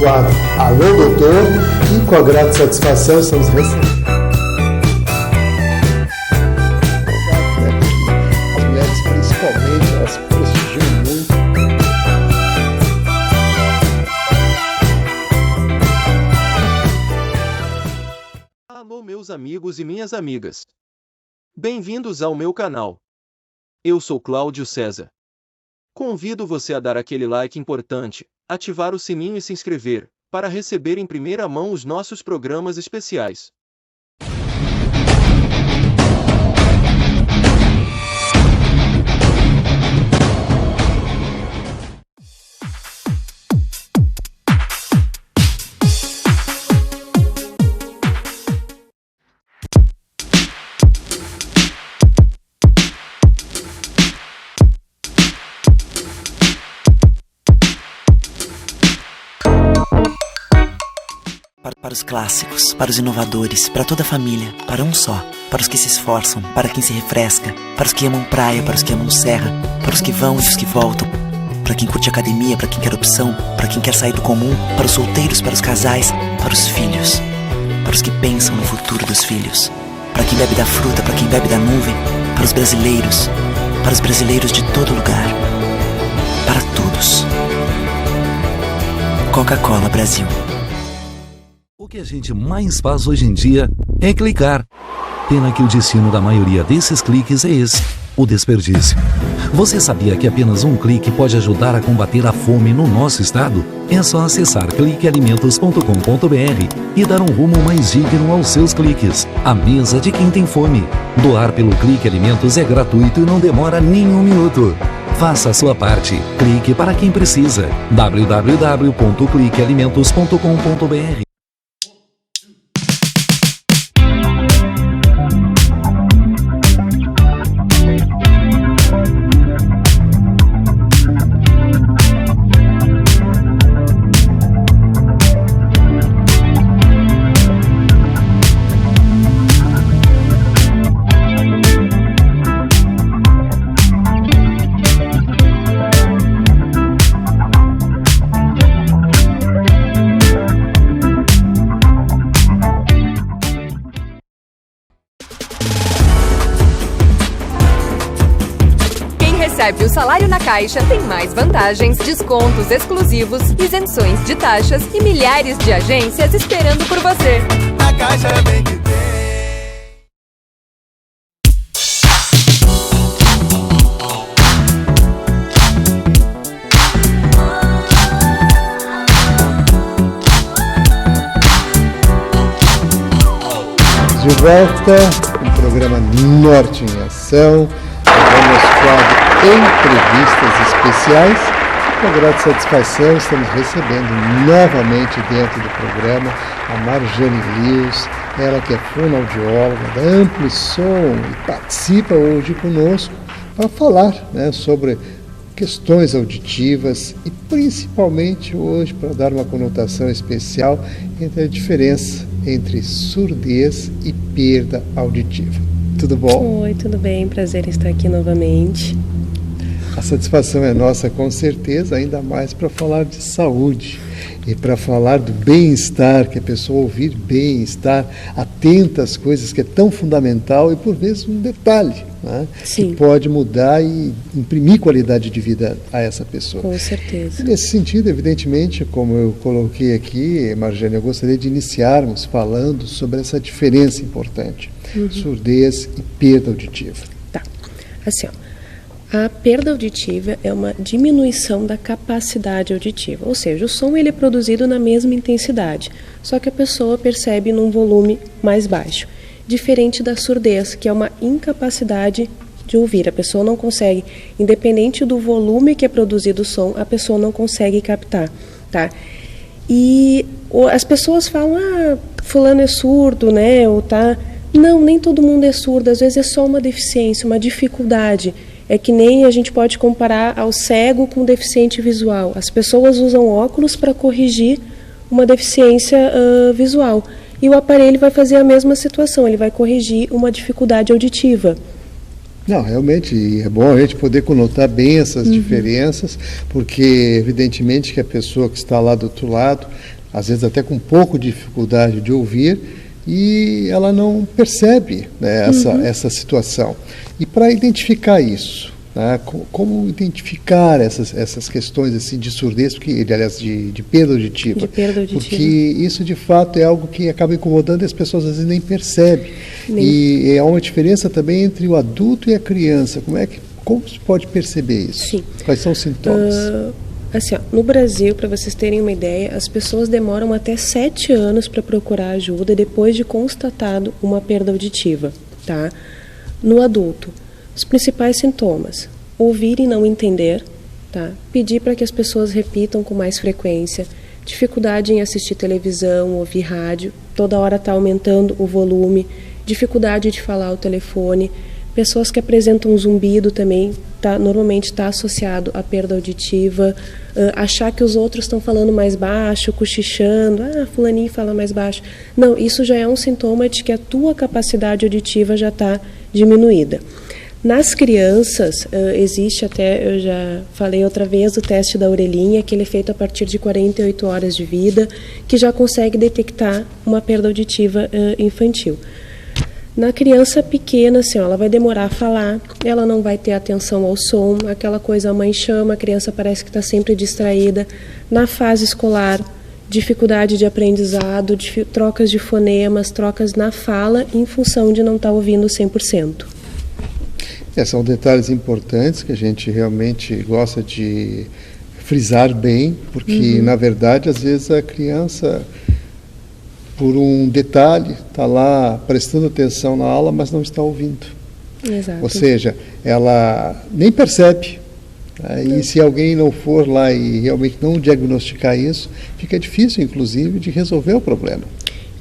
Quadro Alô Doutor, e com a grata satisfação estamos recebendo. As mulheres, principalmente, elas prestigiam muito. Alô, meus amigos e minhas amigas. Bem-vindos ao meu canal. Eu sou Cláudio César. Convido você a dar aquele like importante, ativar o sininho e se inscrever, para receber em primeira mão os nossos programas especiais. Para os clássicos, para os inovadores, para toda a família, para um só, para os que se esforçam, para quem se refresca, para os que amam praia, para os que amam serra, para os que vão e os que voltam, para quem curte academia, para quem quer opção, para quem quer sair do comum, para os solteiros, para os casais, para os filhos, para os que pensam no futuro dos filhos, para quem bebe da fruta, para quem bebe da nuvem, para os brasileiros de todo lugar, para todos. Coca-Cola Brasil. O que a gente mais faz hoje em dia é clicar. Pena que o destino da maioria desses cliques é esse, o desperdício. Você sabia que apenas um clique pode ajudar a combater a fome no nosso estado? É só acessar cliquealimentos.com.br e dar um rumo mais digno aos seus cliques. A mesa de quem tem fome. Doar pelo Clique Alimentos é gratuito e não demora nem um minuto. Faça a sua parte. Clique para quem precisa. www.cliquealimentos.com.br. Recebe o salário na Caixa tem mais vantagens, descontos exclusivos, isenções de taxas e milhares de agências esperando por você. A Caixa é bem que tem. De volta, um programa Norte em Ação, vamos quadro Entrevistas Especiais. Com grata satisfação, estamos recebendo novamente dentro do programa a Marjane Lewis, ela que é fonoaudióloga da Ampli Som e participa hoje conosco para falar, sobre questões auditivas e principalmente hoje para dar uma conotação especial entre a diferença entre surdez e perda auditiva. Tudo bom? Oi, tudo bem? Prazer em estar aqui novamente. A satisfação é nossa, com certeza, ainda mais para falar de saúde e para falar do bem-estar, que a pessoa ouvir bem, estar atenta às coisas que é tão fundamental e, por vezes, um detalhe, que pode mudar e imprimir qualidade de vida a essa pessoa. Com certeza. E nesse sentido, evidentemente, como eu coloquei aqui, Marjane, eu gostaria de iniciarmos falando sobre essa diferença importante, surdez e perda auditiva. Tá, assim, a perda auditiva é uma diminuição da capacidade auditiva, ou seja, o som ele é produzido na mesma intensidade, só que a pessoa percebe num volume mais baixo. diferente da surdez, que é uma incapacidade de ouvir. A pessoa não consegue, independente do volume que é produzido o som, a pessoa não consegue captar, tá? E as pessoas falam, fulano é surdo, né? Ou tá... Não, nem todo mundo é surdo, às vezes é só uma deficiência, uma dificuldade. É que nem a gente pode comparar ao cego com deficiente visual. As pessoas usam óculos para corrigir uma deficiência visual. E o aparelho vai fazer a mesma situação, ele vai corrigir uma dificuldade auditiva. Não, realmente é bom a gente poder conotar bem essas diferenças, porque evidentemente que a pessoa que está lá do outro lado, às vezes até com pouco de dificuldade de ouvir, e ela não percebe, né, essa situação. E para identificar isso, né, como identificar essas questões assim, de surdez, aliás, de perda auditiva? De perda auditiva. Porque isso, de fato, é algo que acaba incomodando e as pessoas às vezes nem percebem. E há uma diferença também entre o adulto e a criança. Como se pode perceber isso? Sim. Quais são os sintomas? Assim, no Brasil, para vocês terem uma ideia, as pessoas demoram até 7 anos para procurar ajuda depois de constatado uma perda auditiva, tá? No adulto, os principais sintomas: ouvir e não entender, tá? Pedir para que as pessoas repitam com mais frequência, dificuldade em assistir televisão, ouvir rádio, toda hora está aumentando o volume, dificuldade de falar ao telefone, pessoas que apresentam zumbido também, normalmente está associado à perda auditiva, achar que os outros estão falando mais baixo, cochichando, fulaninho fala mais baixo. Não, isso já é um sintoma de que a tua capacidade auditiva já está diminuída. Nas crianças, existe até, eu já falei outra vez, o teste da orelhinha, que ele é feito a partir de 48 horas de vida, que já consegue detectar uma perda auditiva infantil. Na criança pequena, assim, ela vai demorar a falar, ela não vai ter atenção ao som, aquela coisa, a mãe chama, a criança parece que está sempre distraída. Na fase escolar, dificuldade de aprendizado, trocas de fonemas, trocas na fala, em função de não estar ouvindo 100%. São detalhes importantes que a gente realmente gosta de frisar bem, porque, na verdade, às vezes a criança, por um detalhe, está lá prestando atenção na aula, mas não está ouvindo. Exato. Ou seja, ela nem percebe. E se alguém não for lá e realmente não diagnosticar isso, fica difícil, inclusive, de resolver o problema.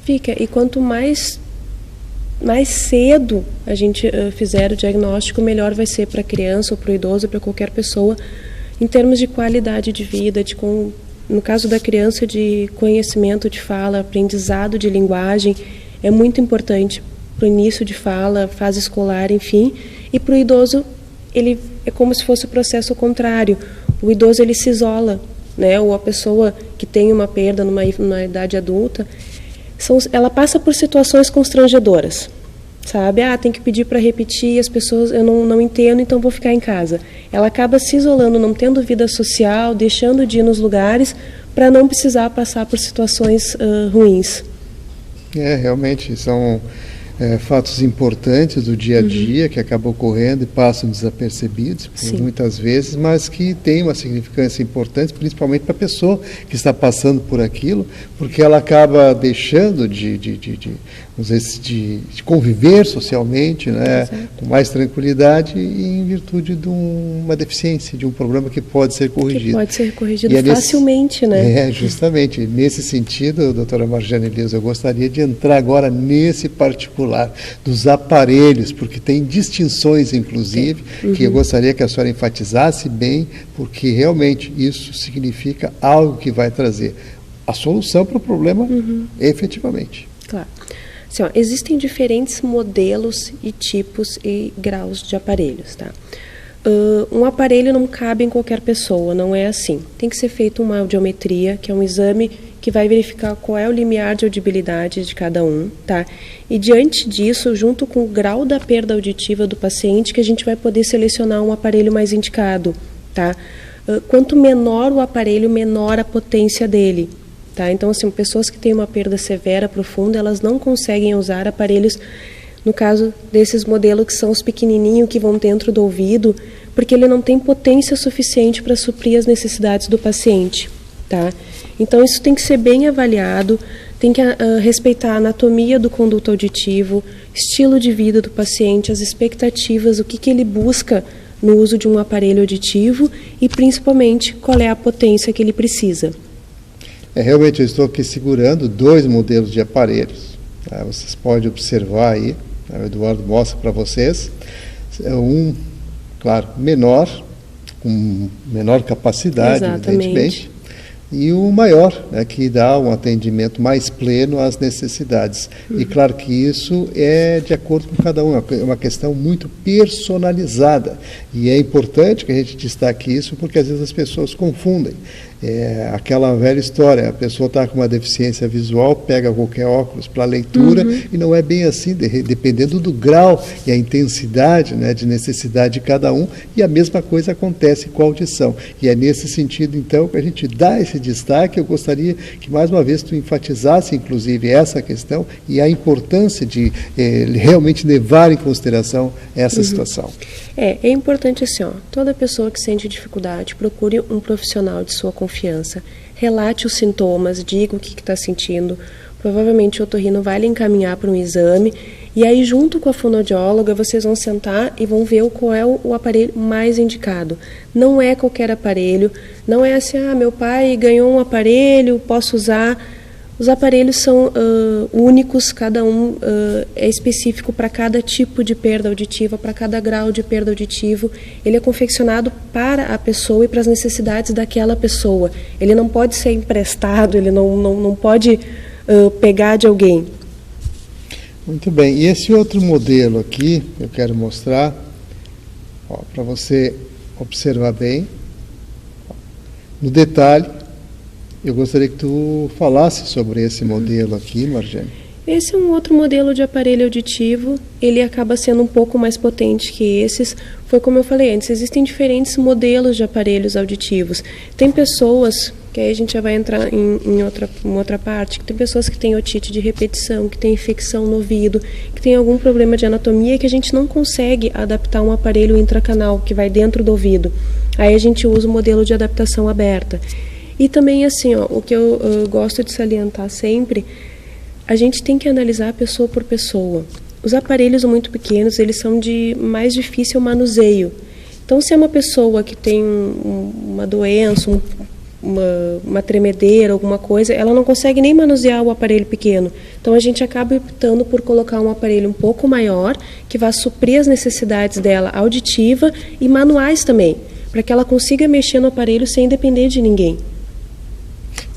Fica, e quanto mais cedo a gente fizer o diagnóstico, melhor vai ser para a criança ou para o idoso, para qualquer pessoa, em termos de qualidade de vida, no caso da criança, de conhecimento de fala, aprendizado de linguagem, é muito importante para o início de fala, fase escolar, enfim. E para o idoso, ele é como se fosse o processo contrário. O idoso, ele se isola, né? Ou a pessoa que tem uma perda numa idade adulta, ela passa por situações constrangedoras, sabe? Tem que pedir para repetir, as pessoas, eu não entendo, então vou ficar em casa. Ela acaba se isolando, não tendo vida social, deixando de ir nos lugares para não precisar passar por situações ruins. Realmente, são fatos importantes do dia a dia que acabam ocorrendo e passam desapercebidos muitas vezes, mas que têm uma significância importante, principalmente para a pessoa que está passando por aquilo, porque ela acaba deixando de conviver socialmente, né, com mais tranquilidade, em virtude de uma deficiência, de um problema que pode ser corrigido. Que pode ser corrigido facilmente, né? Justamente. Nesse sentido, doutora Marjane Elias, eu gostaria de entrar agora nesse particular dos aparelhos, porque tem distinções, inclusive, que eu gostaria que a senhora enfatizasse bem, porque realmente isso significa algo que vai trazer a solução para o problema efetivamente. Claro. Assim, existem diferentes modelos e tipos e graus de aparelhos, tá? Um aparelho não cabe em qualquer pessoa, não é assim. Tem que ser feita uma audiometria, que é um exame que vai verificar qual é o limiar de audibilidade de cada um, tá? E diante disso, junto com o grau da perda auditiva do paciente, que a gente vai poder selecionar um aparelho mais indicado, tá? Quanto menor o aparelho, menor a potência dele. Tá? Então, assim, pessoas que têm uma perda severa, profunda, elas não conseguem usar aparelhos, no caso desses modelos que são os pequenininhos que vão dentro do ouvido, porque ele não tem potência suficiente para suprir as necessidades do paciente. Tá? Então, isso tem que ser bem avaliado, tem que respeitar a anatomia do conduto auditivo, estilo de vida do paciente, as expectativas, o que ele busca no uso de um aparelho auditivo e, principalmente, qual é a potência que ele precisa. Realmente, eu estou aqui segurando 2 modelos de aparelhos. Vocês podem observar aí, o Eduardo mostra para vocês. Um, claro, menor, com menor capacidade, evidentemente, e o maior, que dá um atendimento mais pleno às necessidades. E claro que isso é de acordo com cada um, é uma questão muito personalizada. E é importante que a gente destaque isso, porque às vezes as pessoas confundem. É aquela velha história, a pessoa está com uma deficiência visual, pega qualquer óculos para leitura, e não é bem assim, dependendo do grau e a intensidade, de necessidade de cada um, e a mesma coisa acontece com a audição. E é nesse sentido, então, que a gente dá esse destaque. Eu gostaria que, mais uma vez, tu enfatizasse, inclusive, essa questão e a importância de realmente levar em consideração essa situação. É importante assim, toda pessoa que sente dificuldade, procure um profissional de sua confiança, relate os sintomas, diga o que está sentindo. Provavelmente o otorrino vai lhe encaminhar para um exame, e aí junto com a fonoaudióloga vocês vão sentar e vão ver qual é o aparelho mais indicado. Não é qualquer aparelho, não é assim, meu pai ganhou um aparelho, posso usar. Os aparelhos são únicos, cada um é específico para cada tipo de perda auditiva, para cada grau de perda auditivo. Ele é confeccionado para a pessoa e para as necessidades daquela pessoa. Ele não pode ser emprestado, ele não pode pegar de alguém. Muito bem. E esse outro modelo aqui, eu quero mostrar, para você observar bem, no detalhe. Eu gostaria que tu falasse sobre esse modelo aqui, Marjane. Esse é um outro modelo de aparelho auditivo, ele acaba sendo um pouco mais potente que esses. Foi como eu falei antes, existem diferentes modelos de aparelhos auditivos. Tem pessoas, que aí a gente já vai entrar em outra parte, que tem pessoas que têm otite de repetição, que têm infecção no ouvido, que tem algum problema de anatomia que a gente não consegue adaptar um aparelho intracanal que vai dentro do ouvido. Aí a gente usa o modelo de adaptação aberta. E também, assim, o que eu gosto de salientar sempre, a gente tem que analisar pessoa por pessoa. Os aparelhos muito pequenos, eles são de mais difícil manuseio. Então, se é uma pessoa que tem uma doença, uma tremedeira, alguma coisa, ela não consegue nem manusear o aparelho pequeno. Então, a gente acaba optando por colocar um aparelho um pouco maior, que vai suprir as necessidades dela auditiva e manuais também, para que ela consiga mexer no aparelho sem depender de ninguém.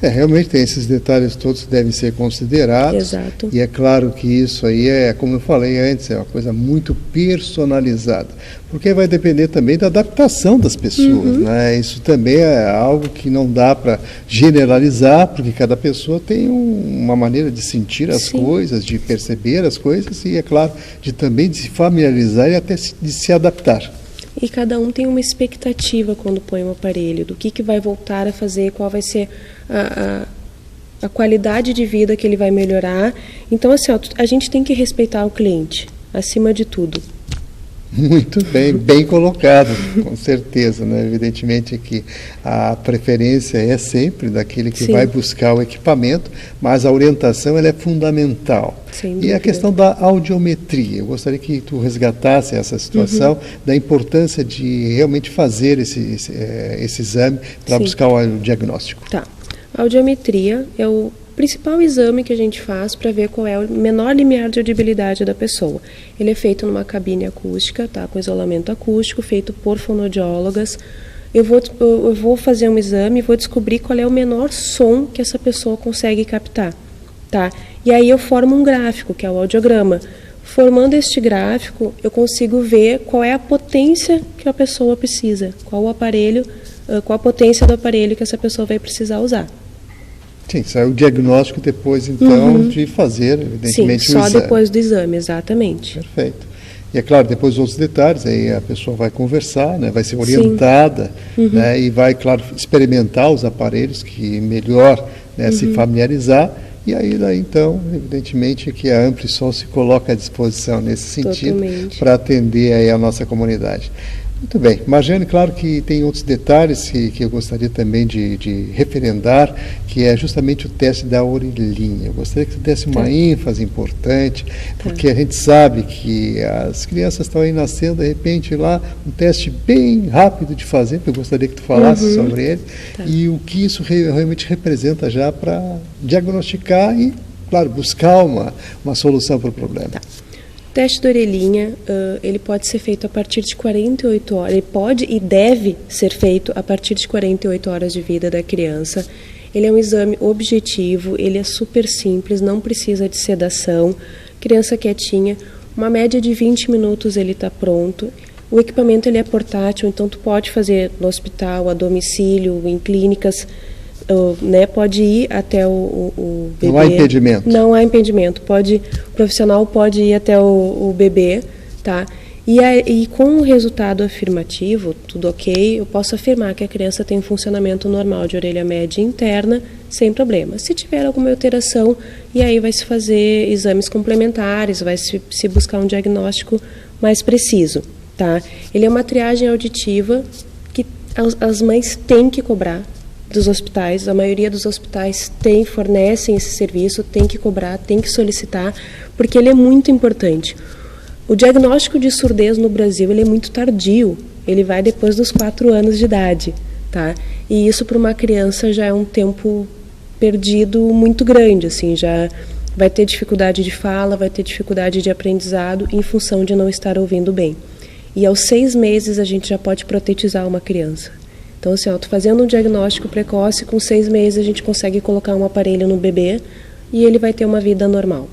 Realmente tem esses detalhes todos que devem ser considerados. Exato. E é claro que isso aí como eu falei antes, é uma coisa muito personalizada, porque vai depender também da adaptação das pessoas, Isso também é algo que não dá para generalizar, porque cada pessoa tem uma maneira de sentir as coisas, de perceber as coisas e, é claro, também de se familiarizar e até de se adaptar. E cada um tem uma expectativa quando põe um aparelho, do que vai voltar a fazer, qual vai ser a qualidade de vida que ele vai melhorar. Então, assim, a gente tem que respeitar o cliente, acima de tudo. Muito bem, bem colocado, com certeza, Evidentemente que a preferência é sempre daquele que vai buscar o equipamento, mas a orientação ela é fundamental. E a questão da audiometria, eu gostaria que tu resgatasse essa situação da importância de realmente fazer esse exame para buscar o diagnóstico. Tá. A audiometria é o principal exame que a gente faz para ver qual é o menor limiar de audibilidade da pessoa. Ele é feito numa cabine acústica, com isolamento acústico, feito por fonoaudiólogas. Eu vou fazer um exame e vou descobrir qual é o menor som que essa pessoa consegue captar. E aí eu formo um gráfico, que é o audiograma. Formando este gráfico, eu consigo ver qual é a potência que a pessoa precisa, qual a potência do aparelho que essa pessoa vai precisar usar. Sim, sai o diagnóstico depois, então, de fazer, evidentemente, Sim, só depois do exame, exatamente. Perfeito. E, é claro, depois os outros detalhes, aí a pessoa vai conversar, vai ser orientada, e vai, claro, experimentar os aparelhos que melhor se familiarizar, e aí, então, evidentemente, que a Amplisol se coloca à disposição nesse sentido para atender aí a nossa comunidade. Muito bem. Marjane, claro que tem outros detalhes que eu gostaria também de referendar, que é justamente o teste da orelhinha. Eu gostaria que você desse uma ênfase importante, porque a gente sabe que as crianças estão aí nascendo, de repente, lá, um teste bem rápido de fazer, eu gostaria que tu falasse sobre ele, e o que isso realmente representa já para diagnosticar e, claro, buscar uma solução para o problema. O teste da orelhinha, ele pode ser feito a partir de 48 horas, ele pode e deve ser feito a partir de 48 horas de vida da criança. Ele é um exame objetivo, ele é super simples, não precisa de sedação, criança quietinha, uma média de 20 minutos ele está pronto. O equipamento ele é portátil, então tu pode fazer no hospital, a domicílio, em clínicas, né, pode ir até o bebê. Não há impedimento. Não há impedimento. O profissional pode ir até o bebê, tá? E com o resultado afirmativo, tudo ok, eu posso afirmar que a criança tem um funcionamento normal de orelha média interna, sem problema. Se tiver alguma alteração, e aí vai se fazer exames complementares, vai se buscar um diagnóstico mais preciso, tá? Ele é uma triagem auditiva que as mães têm que cobrar dos hospitais, a maioria dos hospitais fornecem esse serviço, tem que cobrar, tem que solicitar, porque ele é muito importante. O diagnóstico de surdez no Brasil ele é muito tardio, ele vai depois dos 4 anos de idade, tá? E isso para uma criança já é um tempo perdido muito grande, assim, já vai ter dificuldade de fala, vai ter dificuldade de aprendizado em função de não estar ouvindo bem. E aos 6 meses a gente já pode protetizar uma criança. Então, assim, tô fazendo um diagnóstico precoce, com 6 meses a gente consegue colocar um aparelho no bebê e ele vai ter uma vida normal.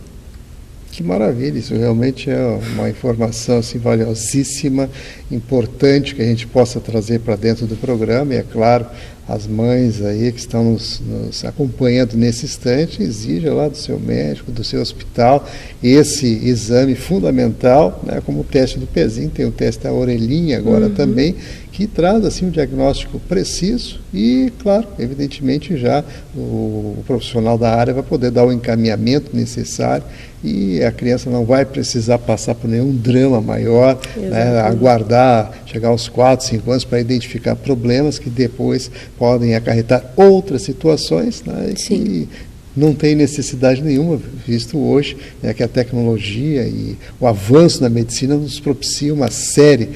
Que maravilha, isso realmente é uma informação assim, valiosíssima, importante que a gente possa trazer para dentro do programa, e é claro, as mães aí que estão nos acompanhando nesse instante, exija lá do seu médico, do seu hospital, esse exame fundamental, né, como o teste do pezinho, tem o teste da orelhinha agora também, que traz assim um diagnóstico preciso e, claro, evidentemente já o profissional da área vai poder dar o encaminhamento necessário e a criança não vai precisar passar por nenhum drama maior, né, aguardar, chegar aos 4, 5 anos para identificar problemas que depois podem acarretar outras situações, né, que não tem necessidade nenhuma, visto hoje que a tecnologia e o avanço na medicina nos propicia uma série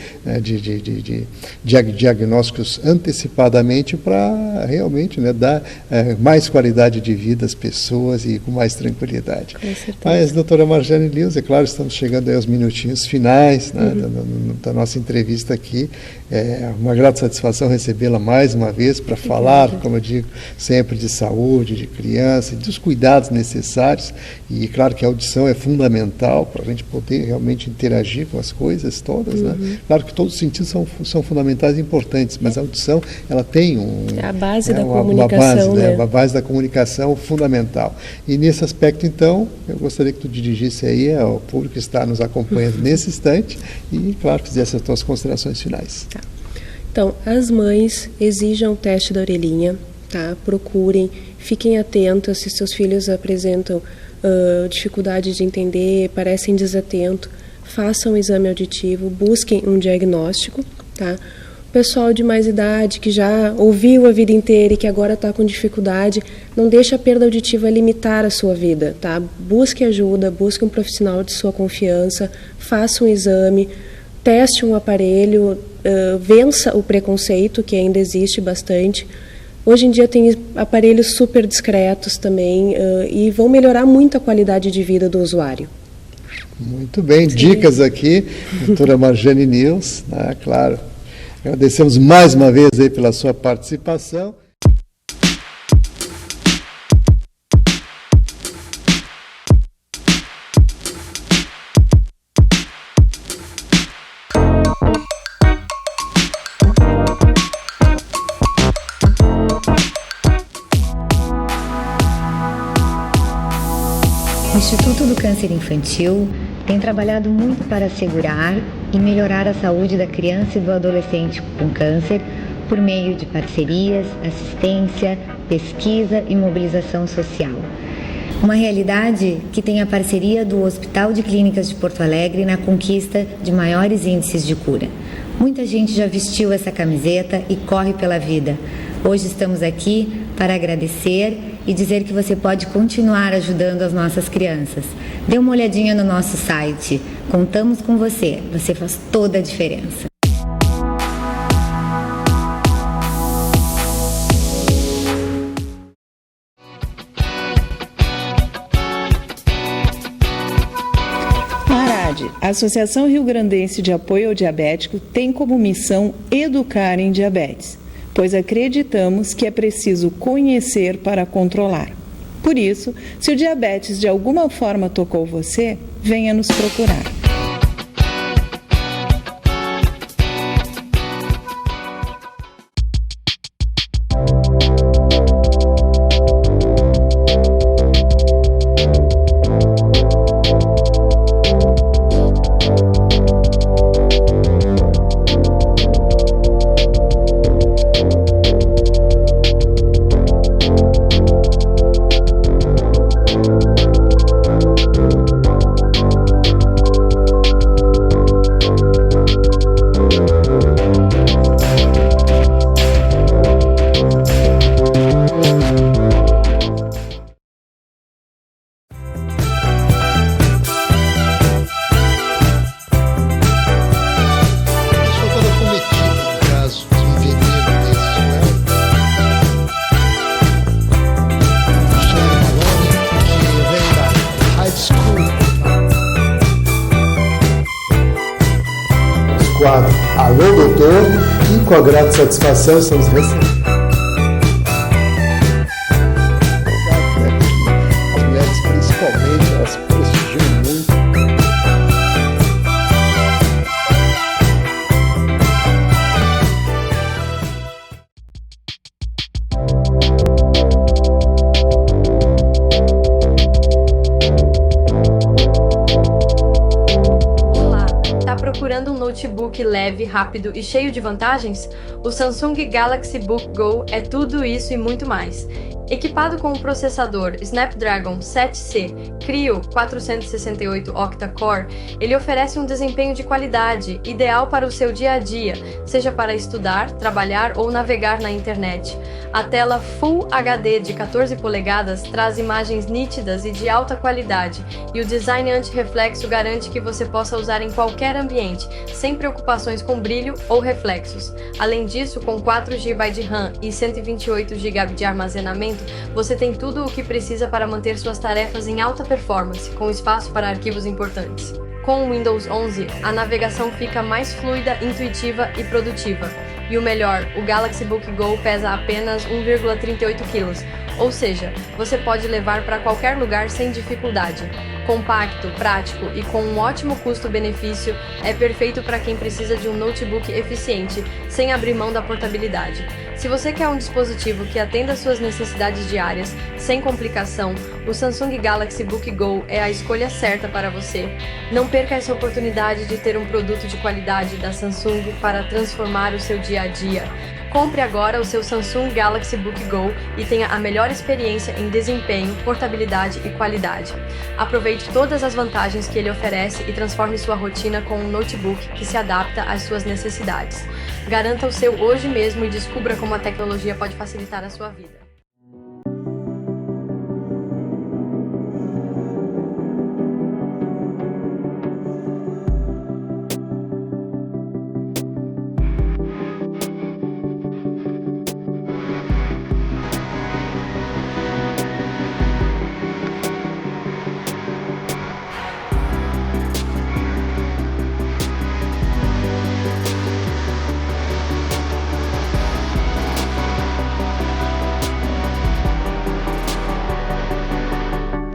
de diagnósticos antecipadamente para realmente dar mais qualidade de vida às pessoas e com mais tranquilidade. Com certeza. Mas, doutora Marjane Lewis, é claro, estamos chegando aí aos minutinhos finais da nossa entrevista aqui. É uma grata satisfação recebê-la mais uma vez para falar, como eu digo, sempre de saúde, de criança, dos cuidados necessários. E claro que a audição é fundamental para a gente poder realmente interagir com as coisas todas, né? Claro que todos os sentidos são fundamentais e importantes, mas a audição ela tem a base da comunicação, uma base da comunicação fundamental. E nesse aspecto, então, eu gostaria que tu dirigisse aí ao público que está nos acompanhando nesse instante e, claro, fizesse as tuas considerações finais. Tá. Então, as mães exijam o teste da orelhinha, tá? Procurem, fiquem atentas se seus filhos apresentam dificuldade de entender, parecem desatentos, façam um exame auditivo, busquem um diagnóstico, tá? O pessoal de mais idade, que já ouviu a vida inteira e que agora está com dificuldade, não deixe a perda auditiva limitar a sua vida, tá? Busque ajuda, busque um profissional de sua confiança, faça um exame, teste um aparelho, vença o preconceito, que ainda existe bastante. Hoje em dia tem aparelhos super discretos também e vão melhorar muito a qualidade de vida do usuário. Muito bem, dicas aqui, doutora Marjane Lewis, né, claro. Agradecemos mais uma vez aí pela sua participação. O Instituto do Câncer Infantil tem trabalhado muito para assegurar e melhorar a saúde da criança e do adolescente com câncer por meio de parcerias, assistência, pesquisa e mobilização social. Uma realidade que tem a parceria do Hospital de Clínicas de Porto Alegre na conquista de maiores índices de cura. Muita gente já vestiu essa camiseta e corre pela vida. Hoje estamos aqui para agradecer e dizer que você pode continuar ajudando as nossas crianças. Dê uma olhadinha no nosso site. Contamos com você. Você faz toda a diferença. A Associação Rio-Grandense de Apoio ao Diabético tem como missão educar em diabetes, pois acreditamos que é preciso conhecer para controlar. Por isso, se o diabetes de alguma forma tocou você, venha nos procurar. Quadro Alô Doutor, e com a grata satisfação estamos recebendo. As mulheres, principalmente, elas prestigiam muito. Procurando um notebook leve, rápido e cheio de vantagens? O Samsung Galaxy Book Go é tudo isso e muito mais. Equipado com o processador Snapdragon 7C Creo 468 Octa-core, ele oferece um desempenho de qualidade, ideal para o seu dia a dia, seja para estudar, trabalhar ou navegar na internet. A tela Full HD de 14 polegadas traz imagens nítidas e de alta qualidade, e o design anti-reflexo garante que você possa usar em qualquer ambiente, sem preocupações com brilho ou reflexos. Além disso, com 4 GB de RAM e 128 GB de armazenamento, você tem tudo o que precisa para manter suas tarefas em alta performance, com espaço para arquivos importantes. Com o Windows 11, a navegação fica mais fluida, intuitiva e produtiva. E o melhor, o Galaxy Book Go pesa apenas 1,38 kg, ou seja, você pode levar para qualquer lugar sem dificuldade. Compacto, prático e com um ótimo custo-benefício, é perfeito para quem precisa de um notebook eficiente, sem abrir mão da portabilidade. Se você quer um dispositivo que atenda às suas necessidades diárias, sem complicação, o Samsung Galaxy Book Go é a escolha certa para você. Não perca essa oportunidade de ter um produto de qualidade da Samsung para transformar o seu dia a dia. Compre agora o seu Samsung Galaxy Book Go e tenha a melhor experiência em desempenho, portabilidade e qualidade. Aproveite todas as vantagens que ele oferece e transforme sua rotina com um notebook que se adapta às suas necessidades. Garanta o seu hoje mesmo e descubra como a tecnologia pode facilitar a sua vida.